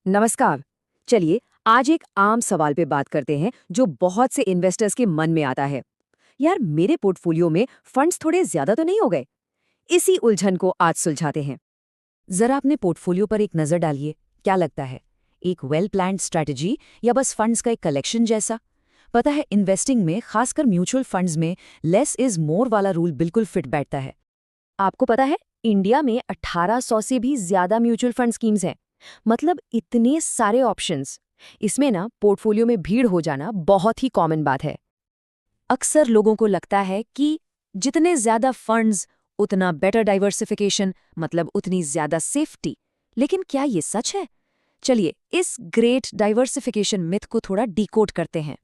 नमस्कार। चलिए आज एक आम सवाल पे बात करते हैं जो बहुत से इन्वेस्टर्स के मन में आता है। यार मेरे पोर्टफोलियो में फंड्स थोड़े ज्यादा तो नहीं हो गए? इसी उलझन को आज सुलझाते हैं। जरा अपने पोर्टफोलियो पर एक नजर डालिए। क्या लगता है, एक वेल प्लान्ड स्ट्रैटेजी या बस फंड्स का एक कलेक्शन जैसा? पता है, इन्वेस्टिंग में, खासकर म्यूचुअल फंड्स में, लेस इज मोर वाला रूल बिल्कुल फिट बैठता है। आपको पता है, इंडिया में 1800 से भी ज्यादा म्यूचुअल फंड स्कीम्स हैं। मतलब इतने सारे ऑप्शंस। इसमें ना पोर्टफोलियो में भीड़ हो जाना बहुत ही कॉमन बात है। अक्सर लोगों को लगता है कि जितने ज्यादा फंड्स उतना बेटर डाइवर्सिफिकेशन, मतलब उतनी ज्यादा सेफ्टी। लेकिन क्या ये सच है? चलिए इस ग्रेट डाइवर्सिफिकेशन मिथ को थोड़ा डिकोड करते हैं।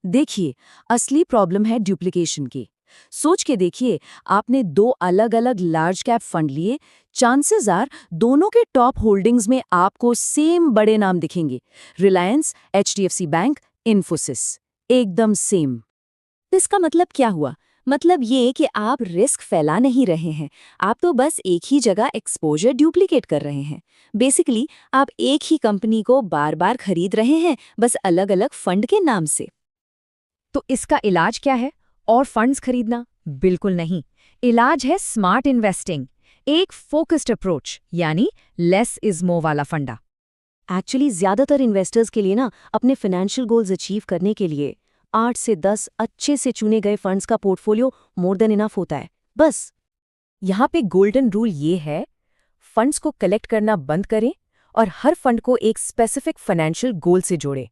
देखिए, असली प्रॉब्लम है डुप्लीकेशन की। सोच के देखिए, आपने दो अलग अलग लार्ज कैप फंड लिए। चांसेस आर दोनों के टॉप होल्डिंग्स में आपको सेम बड़े नाम दिखेंगे। रिलायंस, एचडीएफसी बैंक, इन्फोसिस, एकदम सेम। इसका मतलब क्या हुआ? मतलब ये कि आप रिस्क फैला नहीं रहे हैं, आप तो बस एक ही जगह एक्सपोजर डुप्लीकेट कर रहे हैं। बेसिकली आप एक ही कंपनी को बार बार खरीद रहे हैं, बस अलग अलग फंड के नाम से। तो इसका इलाज क्या है? और फंड्स खरीदना? बिल्कुल नहीं। इलाज है स्मार्ट इन्वेस्टिंग, एक फोकस्ड अप्रोच, यानी लेस इज मोर वाला फंडा। एक्चुअली ज्यादातर इन्वेस्टर्स के लिए ना, अपने फाइनेंशियल गोल्स अचीव करने के लिए 8 से 10 अच्छे से चुने गए फंड्स का पोर्टफोलियो मोर देन इनफ होता है, बस। यहाँ पे गोल्डन रूल ये है, फंड्स को कलेक्ट करना बंद करें और हर फंड को एक स्पेसिफिक फाइनेंशियल गोल से जोड़ें।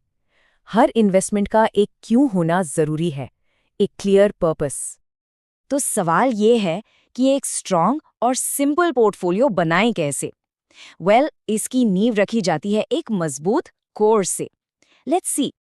हर इन्वेस्टमेंट का एक क्यों होना जरूरी है, एक क्लियर पर्पस। तो सवाल ये है कि एक स्ट्रॉन्ग और सिंपल पोर्टफोलियो बनाएं कैसे? इसकी नींव रखी जाती है एक मजबूत कोर से। Let's see.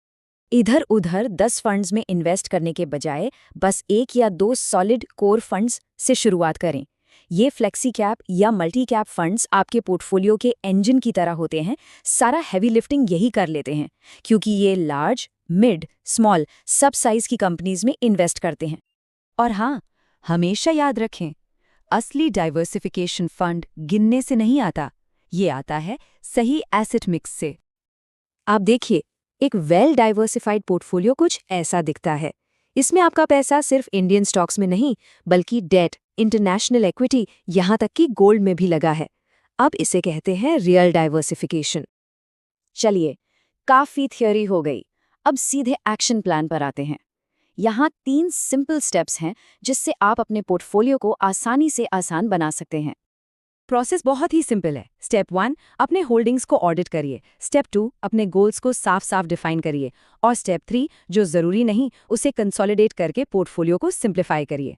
इधर उधर 10 फंड्स में इन्वेस्ट करने के बजाय बस एक या दो सॉलिड कोर फंड्स से शुरुआत करें। ये फ्लेक्सी कैप या मल्टी कैप फंड्स आपके पोर्टफोलियो के इंजन की तरह होते हैं। सारा हैवी लिफ्टिंग यही कर लेते हैं, क्योंकि ये लार्ज, मिड, स्मॉल सब साइज की कंपनीज में इन्वेस्ट करते हैं। और हाँ, हमेशा याद रखें, असली डाइवर्सिफिकेशन फंड गिनने से नहीं आता, ये आता है सही एसेट मिक्स से। आप देखिए, एक वेल डाइवर्सिफाइड पोर्टफोलियो कुछ ऐसा दिखता है। इसमें आपका पैसा सिर्फ इंडियन स्टॉक्स में नहीं, बल्कि डेट, इंटरनेशनल इक्विटी, यहाँ तक कि गोल्ड में भी लगा है। अब इसे कहते हैं रियल डाइवर्सिफिकेशन। चलिए, काफी थियोरी हो गई, अब सीधे एक्शन प्लान पर आते हैं। यहाँ 3 सिंपल स्टेप्स हैं जिससे आप अपने पोर्टफोलियो को आसानी से आसान बना सकते हैं। प्रोसेस बहुत ही सिंपल है। स्टेप 1, अपने होल्डिंग्स को ऑडिट करिए। स्टेप 2, अपने गोल्स को साफ साफ डिफाइन करिए। और स्टेप 3, जो जरूरी नहीं उसे कंसोलिडेट करके पोर्टफोलियो को सिंप्लीफाई करिए।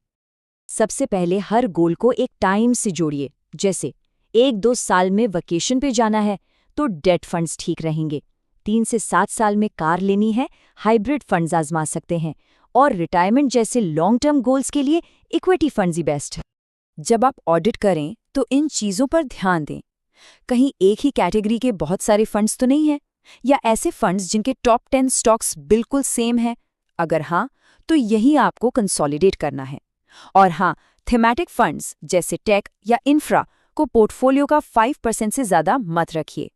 सबसे पहले हर गोल को एक टाइम से जोड़िए। जैसे 1-2 साल में वेकेशन पे जाना है तो डेट फंड्स ठीक रहेंगे। 3 से 7 साल में कार लेनी है, हाइब्रिड फंड्स आजमा सकते हैं। और रिटायरमेंट जैसे लॉन्ग टर्म गोल्स के लिए इक्विटी फंड्स ही बेस्ट है। जब आप ऑडिट करें तो इन चीजों पर ध्यान दें। कहीं एक ही कैटेगरी के बहुत सारे फंड्स तो नहीं हैं, या ऐसे फंड्स जिनके टॉप 10 स्टॉक्स बिल्कुल सेम हैं। अगर हाँ, तो यही आपको कंसोलिडेट करना है। और हाँ, थीमैटिक फंड्स जैसे टेक या इंफ्रा को पोर्टफोलियो का 5% से ज्यादा मत रखिए।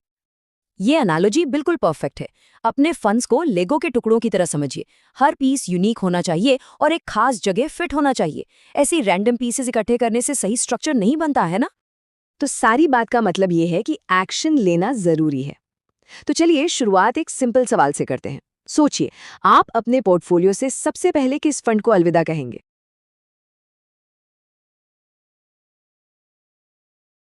ये एनालॉजी बिल्कुल परफेक्ट है। अपने फंड्स को लेगो के टुकड़ों की तरह समझिए। हर पीस यूनिक होना चाहिए और एक खास जगह फिट होना चाहिए। ऐसे रैंडम पीसेस इकट्ठे करने से सही स्ट्रक्चर नहीं बनता है ना। तो सारी बात का मतलब ये है कि एक्शन लेना जरूरी है। तो चलिए शुरुआत एक सिंपल सवाल से करते हैं। सोचिए, आप अपने पोर्टफोलियो से सबसे पहले किस फंड को अलविदा कहेंगे?